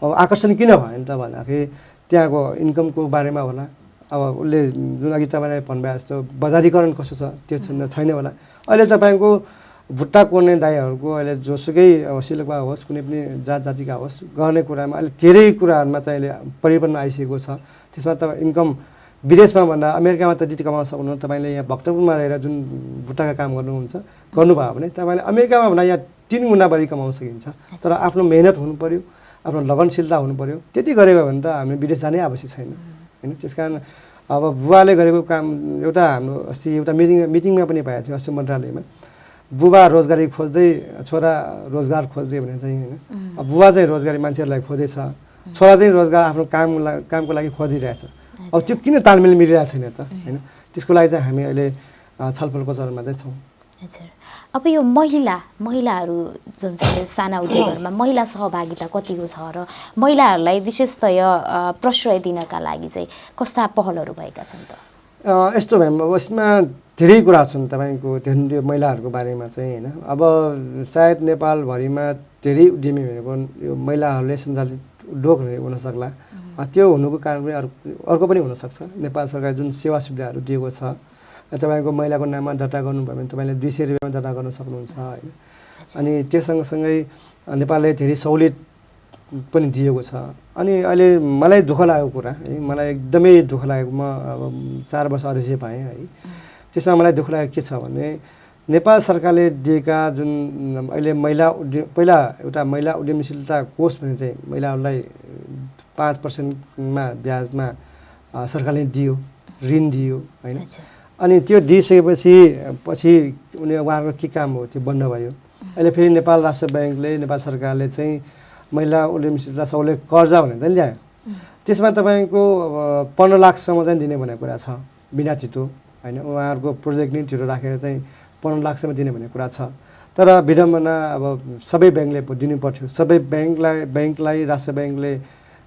अब आकर्षण किन भएन त भन्दाखेरि त्यहाँको इन्कमको बारेमा होला। अब उसले जुन अघि तपाईँलाई भन्नुभयो जस्तो बजारीकरण कस्तो छ त्यो छैन होला। अहिले तपाईँको भुट्टा कोर्ने दाइहरूको अहिले जोसुकै अब शिल्पकार होस् कुनै पनि जातिका होस् गर्ने कुरामा अहिले धेरै कुराहरूमा चाहिँ अहिले परिवर्तन आइसकेको छ। त्यसमा त इन्कम विदेशमा भन्दा अमेरिकामा त जति कमाउन सक्नुहुन्न तपाईँले यहाँ भक्तपुरमा रहेर जुन भुट्टाका काम गर्नुभयो भने तपाईँले अमेरिकामा भन्दा यहाँ 3 गुणा बढी कमाउन सकिन्छ। तर आफ्नो मेहनत हुनु पऱ्यो, आफ्नो लगनशीलता हुनु पऱ्यो। त्यति गरेको भने त हामी विदेश जानै आवश्यक छैन होइन। त्यस कारण अब बुवाले गरेको काम एउटा हाम्रो अस्ति एउटा मिटिङमा पनि भएको थियो अस्ति मन्त्रालयमा, बुबा रोजगारी खोज्दै छोरा रोजगार खोज्दै भने चाहिँ होइन। अब बुबा चाहिँ रोजगारी मान्छेहरूलाई खोज्दैछ, छोरा चाहिँ रोजगार आफ्नो कामको लागि खोजिरहेछ। अब त्यो किन तालमेल मिलिरहेको छैन त होइन। त्यसको लागि चाहिँ हामी अहिले छलफलको चरणमा चाहिँ छौँ।
हजुर, अब यो महिलाहरू जुन चाहिँ साना उद्योगहरूमा महिला सहभागिता कतिको छ र महिलाहरूलाई विशेषतया प्रश्रय दिनका लागि चाहिँ कस्ता पहलहरू भएका छन् त?
यस्तो भए अब यसमा धेरै कुरा छन् तपाईँको त्यो महिलाहरूको बारेमा चाहिँ होइन। अब सायद नेपालभरिमा धेरै उद्यमी भनेको यो महिलाहरूले सञ्चालित उद्योगहरू हुनसक्ला। त्यो हुनुको कारण पनि अर्को पनि हुनसक्छ। नेपाल सरकारले जुन सेवा सुविधाहरू दिएको छ, तपाईँको महिलाको नाममा दर्ता गर्नुभयो भने तपाईँले 200 रुपियाँमा दर्ता गर्न सक्नुहुन्छ होइन। अनि त्यो सँगसँगै नेपालले धेरै सहुलियत पनि दिएको छ। अनि अहिले मलाई दुःख लागेको कुरा है, मलाई एकदमै दुःख लागेको, म अब 4 वर्ष अध्यक्ष भएँ है। त्यसमा मलाई दुःख लागेको के छ भने नेपाल सरकारले दिएका जुन अहिले पहिला एउटा महिला उद्यमशीलता कोष भने चाहिँ महिलाहरूलाई 5% ब्याजमा सरकारले दियो, ऋण दियो होइन। अनि त्यो दिइसकेपछि उहाँहरूको के काम हो त्यो बन्द भयो। अहिले फेरि नेपाल राष्ट्र ब्याङ्कले नेपाल सरकारले चाहिँ महिला उद्यमशीलता सबैले कर्जा भनेर चाहिँ ल्यायो। त्यसमा तपाईँको 15 लाखसम्म चाहिँ दिने भनेको कुरा छ बिना थितो होइन। उहाँहरूको प्रोजेक्ट नै छिटो राखेर चाहिँ 15 लाखसम्म दिने भन्ने कुरा छ। तर विडम्बना अब सबै ब्याङ्कले दिनु पर्थ्यो। सबै ब्याङ्कलाई राष्ट्र ब्याङ्कले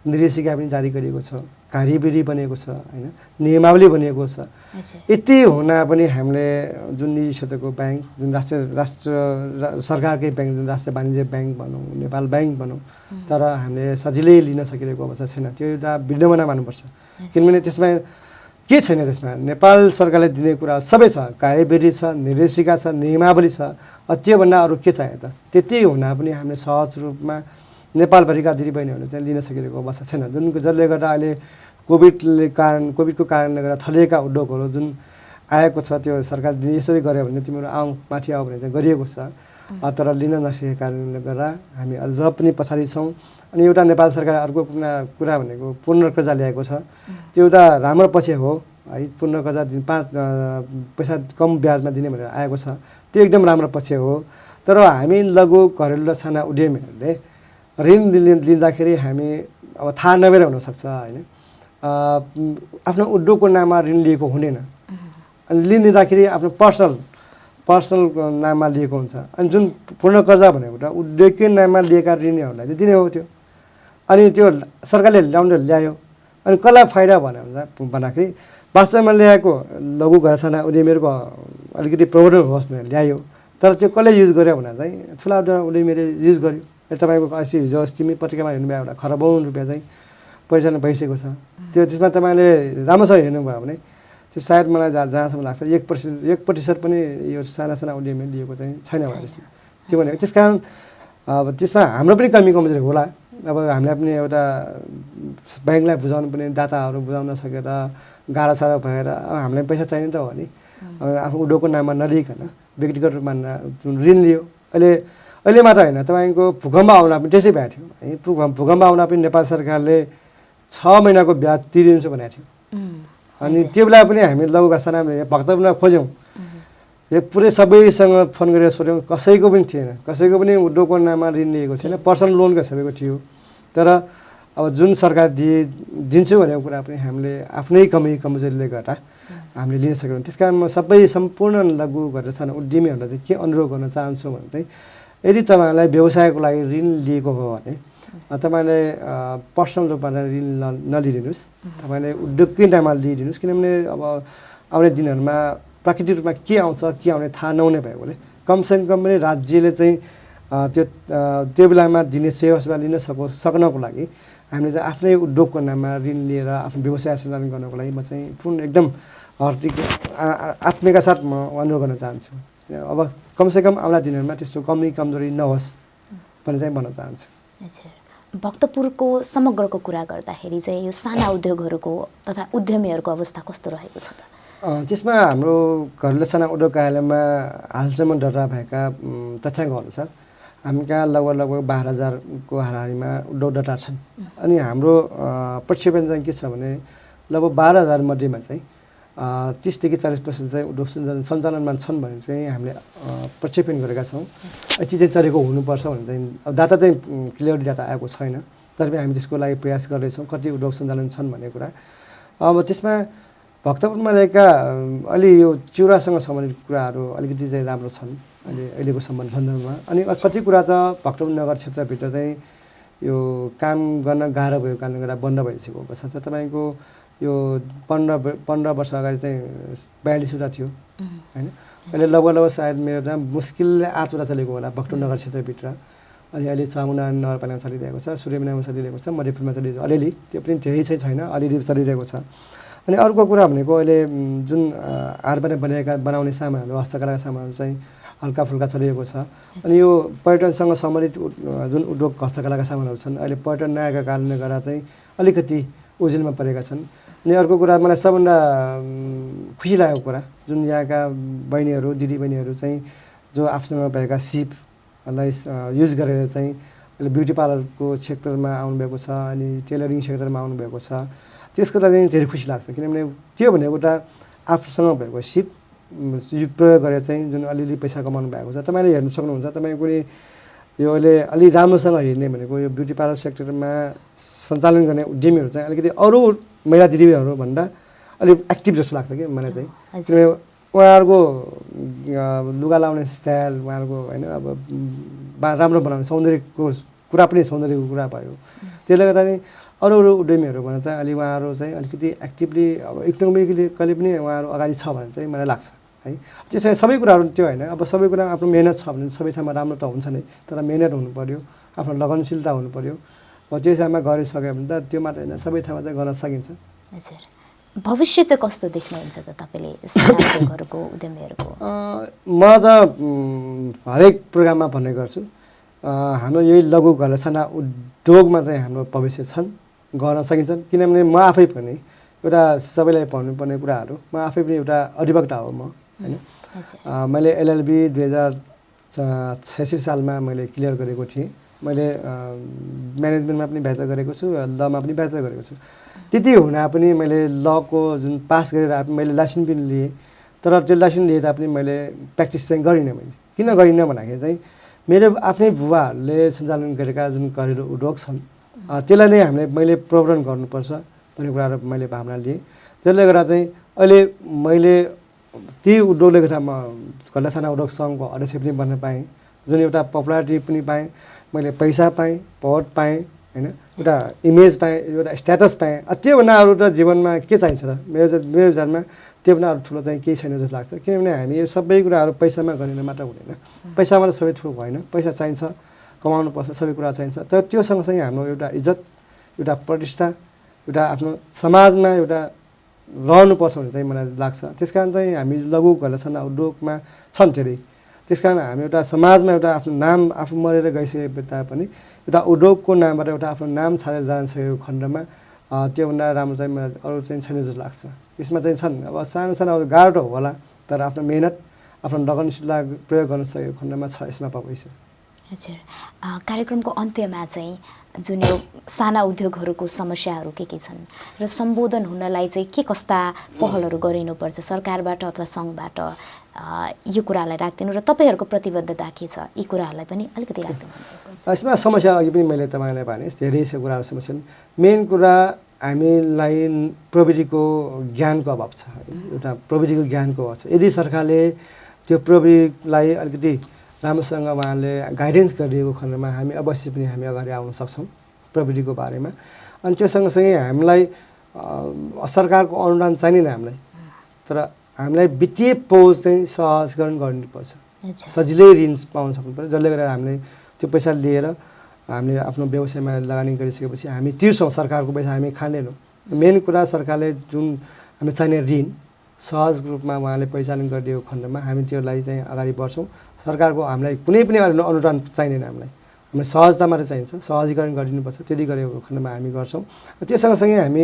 निर्देशिका पनि जारी गरिएको छ, कार्यविधि बनेको छ होइन, नियमावली बनिएको छ।
हजुर।
यति हुँदा पनि हामीले जुन निजी क्षेत्रको ब्याङ्क, जुन राष्ट्र सरकारकै ब्याङ्क, जुन राष्ट्रिय वाणिज्य ब्याङ्क भनौँ, नेपाल ब्याङ्क भनौँ, तर हामीले सजिलै लिन सकिरहेको अवस्था छैन। त्यो एउटा विडम्बना मान्नुपर्छ। किनभने त्यसमा के छैन, त्यसमा नेपाल सरकारले दिने कुरा सबै छ, कार्यविधि छ, निर्देशिका छ, नियमावली छ। त्योभन्दा अरू के चाहियो त? त्यति हुँदा पनि हामीले सहज रूपमा नेपालभरिका दिदीबहिनीहरूले चाहिँ लिन सकिरहेको अवस्था छैन। जसले गर्दा अहिले कोभिडको कारणले गर्दा थलिएका उद्योगहरू जुन आएको छ, त्यो सरकारले यसरी गर्यो भने तिमीहरू माथि आऊ भने चाहिँ गरिएको छ। तर लिन नसकेको कारणले गर्दा हामी अझ पनि पछाडि छौँ। अनि एउटा नेपाल सरकारले अर्को कुरा भनेको पूर्ण कर्जा ल्याएको छ। त्यो एउटा राम्रो पक्ष हो है, पूर्ण कर्जा पैसा कम ब्याजमा दिने भनेर आएको छ, त्यो एकदम राम्रो पक्ष हो। तर हामी लघु घरेलु र साना उद्यमीहरूले ऋण लिँदाखेरि हामी अब थाहा नभएर हुनसक्छ होइन, आफ्नो उद्योगको नाममा ऋण लिएको हुँदैन। अनि ऋण लिँदाखेरि आफ्नो पर्सनल नाममा लिएको हुन्छ। अनि जुन पूर्ण कर्जा भनेको त उद्योगकै नाममा लिएका ऋणहरूलाई चाहिँ दिने हो त्यो। अनि त्यो सरकारले ल्यायो, अनि कसलाई फाइदा भन्दाखेरि वास्तवमा ल्याएको लघु घर साना उद्यमीहरूको अलिकति प्रबन्धन होस् भनेर ल्यायो। तर त्यो कसले युज गर्यो भने चाहिँ ठुला उद्यमीले युज गर्यो। तपाईँको हिजो अस्ति पत्रिकामा हेर्नुभयो, एउटा खरबौँ रुपियाँ चाहिँ पैसा भइसकेको छ। त्यसमा तपाईँले राम्रोसँग हेर्नुभयो भने त्यो सायद मलाई जहाँसम्म लाग्छ 1% पनि यो साना उद्यमीले लिएको चाहिँ छैन होला त्यसमा। त्यो भनेको त्यस कारण अब त्यसमा हाम्रो पनि कमजोरी होला। अब हामीले पनि एउटा ब्याङ्कलाई बुझाउनु पनि डाटाहरू बुझाउन सकेर गाह्रो साह्रो भएर हामीलाई पैसा चाहिने त हो नि। आफ्नो उद्योगको नाममा नलिकन व्यक्तिगत रूपमा जुन ऋण लियो, अहिले मात्र होइन, तपाईँको भूकम्प आउँदा पनि त्यसै भएको थियो है। भूकम्प आउँदा पनि नेपाल सरकारले 6 महिनाको ब्याज तिरिदिन्छु भनेको थियो। अनि त्यो बेला पनि हामी लघु साना भक्तपुरमा खोज्यौँ, यो पुरै सबैसँग फोन गरेर सोध्यौँ, कसैको पनि थिएन, कसैको पनि उद्योगको नाममा ऋण लिएको थिएन, पर्सनल लोनको सबैको थियो। तर अब जुन सरकार दिन्छु भनेको कुरा पनि हामीले आफ्नै कमजोरीले गर्दा हामीले लिन सकेनौँ। त्यस कारण म सम्पूर्ण लघु गरेर सानो उद्यमीहरूलाई चाहिँ के अनुरोध गर्न चाहन्छु भने चाहिँ यदि तपाईँहरूलाई व्यवसायको लागि ऋण लिएको हो भने तपाईँले पर्सनल रूपमा ऋण नलिदिनुहोस्, तपाईँले उद्योगकै नाममा लिइदिनुहोस्। किनभने अब आउने दिनहरूमा प्राकृतिक रूपमा के आउँछ के आउने थाहा नहुने भएकोले कमसेकम पनि राज्यले चाहिँ त्यो बेलामा दिने सेवा लिन सक्नको लागि हामीले चाहिँ आफ्नै उद्योगको नाममा ऋण लिएर आफ्नो व्यवसाय सञ्चालन गर्नको लागि म चाहिँ पूर्ण एकदम आत्मीका साथ म अनुरोध गर्न चाहन्छु। अब कमसेकम आउँदा दिनहरूमा त्यस्तो कमजोरी नहोस् भन्ने चाहिँ भन्न चाहन्छु।
हजुर, भक्तपुरको समग्रको कुरा गर्दाखेरि चाहिँ यो साना उद्योगहरूको तथा उद्यमीहरूको अवस्था कस्तो रहेको छ त?
त्यसमा हाम्रो घरेलु साना उद्योग कार्यालयमा हालसम्म दर्ता भएका तथ्याङ्क अनुसार हामी कहाँ लगभग 12,000को हाराहारीमा उद्योग दर्ता छन्। अनि हाम्रो प्रक्षेपण चाहिँ के छ भने लगभग 12,000 मध्येमा चाहिँ 30 देखि 40% चाहिँ उद्योग सञ्चालनमा छन् भने चाहिँ हामीले प्रक्षेपण गरेका छौँ। यति चाहिँ चलेको हुनुपर्छ भने चाहिँ अब डाटा चाहिँ क्लियरली डाटा आएको छैन, तर पनि हामी त्यसको लागि प्रयास गर्दैछौँ कति उद्योग सञ्चालन छन् भन्ने कुरा। अब त्यसमा भक्तपुरमा रहेका अलि यो चिउरासँग सम्बन्धित कुराहरू अलिकति चाहिँ राम्रो छन् अहिलेको सन्दर्भमा। अनि कति कुरा त भक्तपुर नगर क्षेत्रभित्र चाहिँ यो काम गर्न गाह्रो भएको कारणले गर्दा बन्द भइसकेको अवस्था छ। तपाईँको यो 15 वर्ष अगाडि चाहिँ 42वटा थियो होइन, अहिले लगभग सायद मेरो त मुस्किलले 8वटा चलेको होला भक्तपुर नगर क्षेत्रभित्र। अनि अहिले चामुण्डा नगरपालिकामा चलिरहेको छ, सूर्यमन्दिरमा चलिरहेको छ, मधेपुरमा चलिरहेको छ, अलिअलि, त्यो पनि धेरै चाहिँ छैन, अलिअलि चलिरहेको छ। अनि अर्को कुरा भनेको अहिले जुन हातबाट बनाउने सामानहरू, हस्तकलाका सामानहरू चाहिँ हल्का फुल्का चलिरहेको छ। अनि यो पर्यटनसँग सम्बन्धित जुन उद्योग हस्तकलाका सामानहरू छन्, अहिले पर्यटन नआएका कारणले गर्दा चाहिँ अलिकति ओझेलमा परेका छन्। अनि अर्को कुरा मलाई सबभन्दा खुसी लागेको कुरा, जुन यहाँका बहिनीहरू दिदीबहिनीहरू चाहिँ जो आफूसँग भएका सिपलाई युज गरेर चाहिँ अहिले ब्युटी पार्लरको क्षेत्रमा आउनुभएको छ, अनि टेलरिङ क्षेत्रमा आउनुभएको छ, त्यसको लागि धेरै खुसी लाग्छ। किनभने त्यो भनेको एउटा आफूसँग भएको सिप प्रयोग गरेर चाहिँ जुन अलिअलि पैसा कमाउनु भएको छ। तपाईँले हेर्नु सक्नुहुन्छ, तपाईँको यो अहिले अलि राम्रोसँग हेर्ने भनेको यो ब्युटी पार्लर सेक्टरमा सञ्चालन गर्ने उद्यमीहरू चाहिँ अलिकति अरू महिला दिदीबहिनीहरू भन्दा अलिक एक्टिभ जस्तो लाग्छ कि मलाई चाहिँ। किनभने उहाँहरूको लुगा लाउने स्टाइल, उहाँहरूको होइन अब राम्रो बनाउने सौन्दर्यको कुरा पनि सौन्दर्यको कुरा भयो। त्यसले गर्दा चाहिँ अरू अरू उद्यमीहरू भने चाहिँ अलि उहाँहरू चाहिँ अलिकति एक्टिभली अब इकोनोमिकली पनि उहाँहरू अगाडि छ भने चाहिँ मलाई लाग्छ है। त्यसैले सबै कुराहरू त्यो होइन, अब सबै कुरा आफ्नो मेहनत छ भने सबै ठाउँमा राम्रो त हुन्छ नै, तर मेहनत हुनु पऱ्यो, आफ्नो लगनशीलता हुनु पऱ्यो। अब त्यो हिसाबमा गरिसक्यो भने त त्यो मात्र होइन, सबै ठाउँमा चाहिँ गर्न सकिन्छ।
हजुर, भविष्य चाहिँ कस्तो देख्नुहुन्छ त तपाईँले साना उद्योगहरूको उद्यमीहरूको?
म त हरेक प्रोग्राममा भन्ने गर्छु, हाम्रो यही लघु घरेलु साना उद्योगमा चाहिँ हाम्रो भविष्य छन्, गर्न सकिन्छन्। किनभने म आफै पनि एउटा सबैलाई भन्नुपर्ने कुराहरू, म आफै पनि एउटा अधिवक्ता हो म होइन। मैले LLB 2086 सालमा मैले क्लियर गरेको थिएँ। मैले म्यानेजमेन्टमा पनि ब्याचलर गरेको छु, लमा पनि ब्याचलर गरेको छु। त्यति हुँदा पनि मैले लको जुन पास गरेर मैले लाइसेन्स पनि लिएँ, तर त्यो लाइसेन्स लिएर पनि मैले प्र्याक्टिस चाहिँ गरिनँ। मैले किन गरिनँ भन्दाखेरि चाहिँ मेरो आफ्नै बुबाहरूले सञ्चालन गरेका जुन घरेलु उद्योग छन् त्यसलाई नै मैले प्रवर्धन गर्नुपर्छ भन्ने कुराहरू मैले भावना लिएँ। त्यसले गर्दा चाहिँ अहिले मैले ती उद्योगले गर्दा म घरेलु साना उद्योग सङ्घको अध्यक्ष पनि बन्न पाएँ, जुन एउटा पपुलारिटी पनि पाएँ, मैले पैसा पाएँ, पद पाएँ होइन, एउटा इमेज पाएँ, एउटा स्ट्याटस पाएँ। त्योभन्दा अरू त जीवनमा के चाहिन्छ र? मेरो विचारमा त्योभन्दा अरू ठुलो चाहिँ केही छैन जस्तो लाग्छ। किनभने हामी यो सबै कुराहरू पैसामा गरेर मात्र हुँदैन, पैसामा त सबै ठुलो भएन, पैसा चाहिन्छ, कमाउनु पर्छ, सबै कुरा चाहिन्छ। तर त्यो सँगसँगै हाम्रो एउटा इज्जत, एउटा प्रतिष्ठा, एउटा आफ्नो समाजमा एउटा रहनुपर्छ भन्ने चाहिँ मलाई लाग्छ। त्यस कारण चाहिँ हामी लघु घरेलु साना उद्योगमा छन् धेरै। त्यस कारण हामी एउटा समाजमा एउटा आफ्नो नाम आफू मरेर गइसके तापनि एउटा उद्योगको नामबाट एउटा आफ्नो नाम छाडेर जान सकेको खण्डमा त्योभन्दा राम्रो चाहिँ मलाई अरू चाहिँ छैन जस्तो लाग्छ। यसमा चाहिँ छन्, अब सानो सानो गाह्रो त होला, तर आफ्नो मेहनत, आफ्नो लगनशीलता प्रयोग गर्न सकेको खण्डमा छ यसमा भविष्य।
हजुर, कार्यक्रमको अन्त्यमा चाहिँ जुन यो साना उद्योगहरूको समस्याहरू के छन् र सम्बोधन हुनलाई चाहिँ के कस्ता पहलहरू गरिनुपर्छ सरकारबाट अथवा सङ्घबाट, यो कुरालाई राखिदिनु र तपाईँहरूको प्रतिबद्धता के छ यी कुराहरूलाई पनि अलिकति राखिदिनु।
यसमा समस्या अघि पनि मैले तपाईँलाई भने धेरै कुराहरू समस्या। मेन कुरा हामीलाई प्रविधिको ज्ञानको अभाव छ, एउटा प्रविधिको ज्ञानको अभाव छ। यदि सरकारले त्यो प्रविधिलाई अलिकति राम्रोसँग उहाँले गाइडेन्स गरिएको खण्डमा हामी अवश्य पनि हामी अगाडि आउन सक्छौँ प्रविधिको बारेमा। अनि त्यो सँगसँगै हामीलाई सरकारको अनुदान चाहिँदैन हामीलाई, तर हामीलाई वित्तीय पहुँच चाहिँ सहजीकरण गर्नुपर्छ, सजिलै ऋण पाउन सक्नु पर्छ, जसले गर्दा हामीले त्यो पैसा लिएर हामीले आफ्नो व्यवसायमा लगानी गरिसकेपछि हामी तिर्छौँ, सरकारको पैसा हामी खाँदैनौँ। मेन कुरा सरकारले जुन हामी चाहिने ऋण सहज रूपमा उहाँले परिचालन गरिदिएको खण्डमा हामी त्यसलाई चाहिँ अगाडि बढ्छौँ। सरकारको हामीलाई कुनै पनि अनुदान चाहिँदैन, हामीलाई सहजता मात्रै चाहिन्छ, सहजीकरण गरिदिनुपर्छ। त्यति गरेको खण्डमा हामी गर्छौँ। त्यो सँगसँगै हामी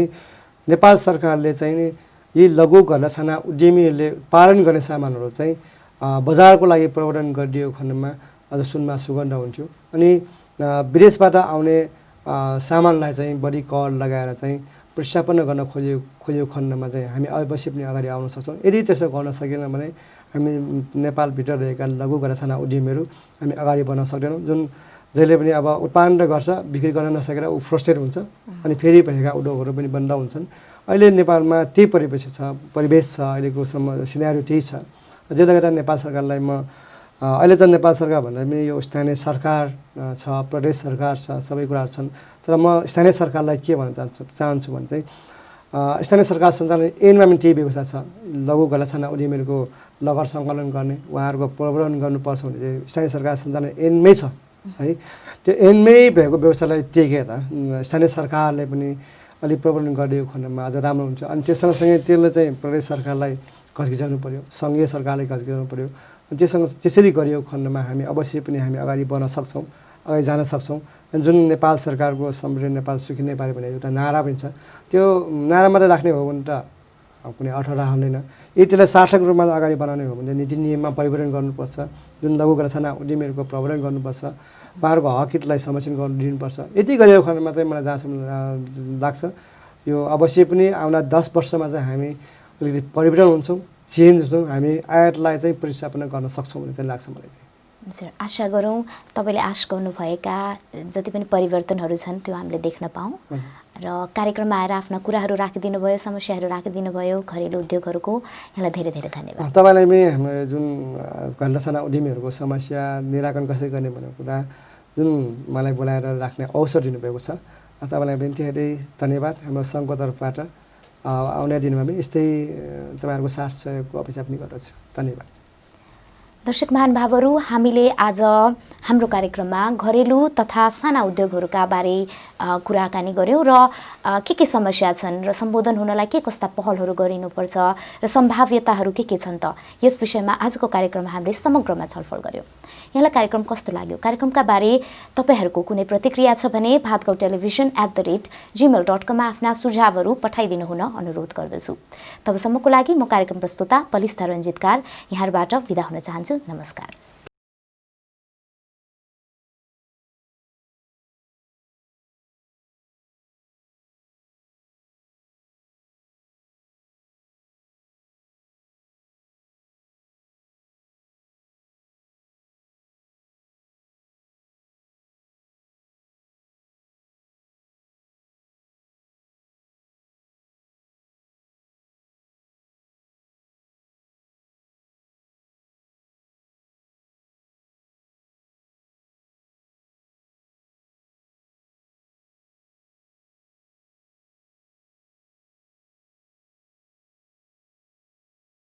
नेपाल सरकारले चाहिँ यी लघु घरेलु साना उद्यमीहरूले पालन गर्ने सामानहरू चाहिँ बजारको लागि प्रवर्धन गरिदिएको खण्डमा अझ सुनमा सुगन्ध हुन्थ्यो। अनि विदेशबाट आउने सामानलाई चाहिँ बढी कर लगाएर चाहिँ प्रतिस्थापन गर्न खोजेको खण्डमा चाहिँ हामी अवश्य पनि अगाडि आउन सक्छौँ। यदि त्यसो गर्न सकेन भने हामी नेपालभित्र रहेका लघु घरेलु साना उद्यमीहरू हामी अगाडि बढ्न सक्दैनौँ। जुन जहिले पनि अब उत्पादन त गर्छ, बिक्री गर्न नसकेर ऊ फ्रस्ट्रेट हुन्छ, अनि फेरि भएका उद्योगहरू पनि बन्द हुन्छन्। अहिले नेपालमा त्यही परिवेश छ, अहिलेको सिनेरियो त्यही छ। त्यसले गर्दा नेपाल सरकारलाई म अहिले त नेपाल सरकार भन्दा पनि यो स्थानीय सरकार छ, प्रदेश सरकार छ, सबै कुराहरू छन्। तर म स्थानीय सरकारलाई के भन्न चाहन्छु भने चाहिँ स्थानीय सरकार सञ्चालन ऐनमा पनि त्यही व्यवस्था छ। लघु घरेलु साना उद्यमीहरूको लगत सङ्कलन गर्ने, उहाँहरूको प्रवर्धन गर्नुपर्छ भने चाहिँ स्थानीय सरकार सञ्चालन ऐनमै छ है। त्यो ऐनमै भएको व्यवस्थालाई टेकेर स्थानीय सरकारले पनि अलिक प्रवर्धन गरिदिएको खण्डमा अझ राम्रो हुन्छ। अनि त्यो सँगसँगै त्यसले चाहिँ प्रदेश सरकारलाई घचघिचाउनु पऱ्यो, सङ्घीय सरकारलाई घचघिचाउनु पऱ्यो। अनि त्यसरी गरिएको खण्डमा हामी अवश्य पनि हामी अगाडि बढ्न सक्छौँ, अगाडि जान सक्छौँ। अनि जुन नेपाल सरकारको समृद्ध नेपाल सुखी नेपाल भन्ने एउटा नारा पनि छ, त्यो नारा मात्रै राख्ने हो भने त कुनै अर्थ रहँदैन। यदि त्यसलाई सार्थक रूपमा अगाडि बढाउने हो भने नीति नियममा परिवर्तन गर्नुपर्छ, जुन लघु घरेलु साना उद्यमीहरूको प्रवर्धन गर्नुपर्छ, उहाँहरूको हक हितलाई संरक्षण दिनुपर्छ। यति गरेको खण्डमा चाहिँ मलाई जहाँसम्म लाग्छ यो अवश्य पनि आउला 10 वर्षमा चाहिँ हामी अलिकति परिवर्तन हुन्छौँ, चेन्ज हुन्छौँ, हामी आयातलाई चाहिँ प्रतिस्थापन गर्न सक्छौँ भन्ने चाहिँ लाग्छ मलाई चाहिँ।
सर, आशा गरौँ तपाईँले आश गर्नुभएका जति पनि परिवर्तनहरू छन् त्यो हामीले देख्न पाऊँ र कार्यक्रममा आएर आफ्ना कुराहरू राखिदिनु भयो, समस्याहरू राखिदिनु भयो घरेलु उद्योगहरूको, यहाँलाई धेरै धेरै धन्यवाद।
तपाईँलाई पनि हाम्रो जुन घरेलु साना उद्यमीहरूको समस्या निराकरण कसरी गर्ने भन्ने कुरा जुन मलाई बोलाएर राख्ने अवसर दिनुभएको छ, तपाईँलाई पनि धेरै धन्यवाद हाम्रो सङ्घको तर्फबाट आउने दिनमा पनि यस्तै तपाईँहरूको साथ सहयोगको अपेक्षा पनि गर्दछु धन्यवाद
दर्शक महानुभावहरू हामीले आज हाम्रो कार्यक्रममा घरेलु तथा साना उद्योगहरूका बारे कुराकानी गऱ्यौँ र के समस्या छन् र सम्बोधन हुनलाई के कस्ता पहलहरू गरिनुपर्छ र सम्भाव्यताहरू के छन् त यस विषयमा आजको कार्यक्रममा हामीले समग्रमा छलफल गऱ्यौँ। यहाँलाई कार्यक्रम कस्तो लाग्यो? कार्यक्रमका बारे तपाईँहरूको कुनै प्रतिक्रिया छ भने bhatgautelevision@gmail.com मा आफ्ना सुझावहरू पठाइदिनु हुन अनुरोध गर्दछु। तबसम्मको लागि म कार्यक्रम प्रस्तुता पलिस्ता रञ्जितकार यहाँबाट बिदा हुन चाहन्छु। नमस्कार।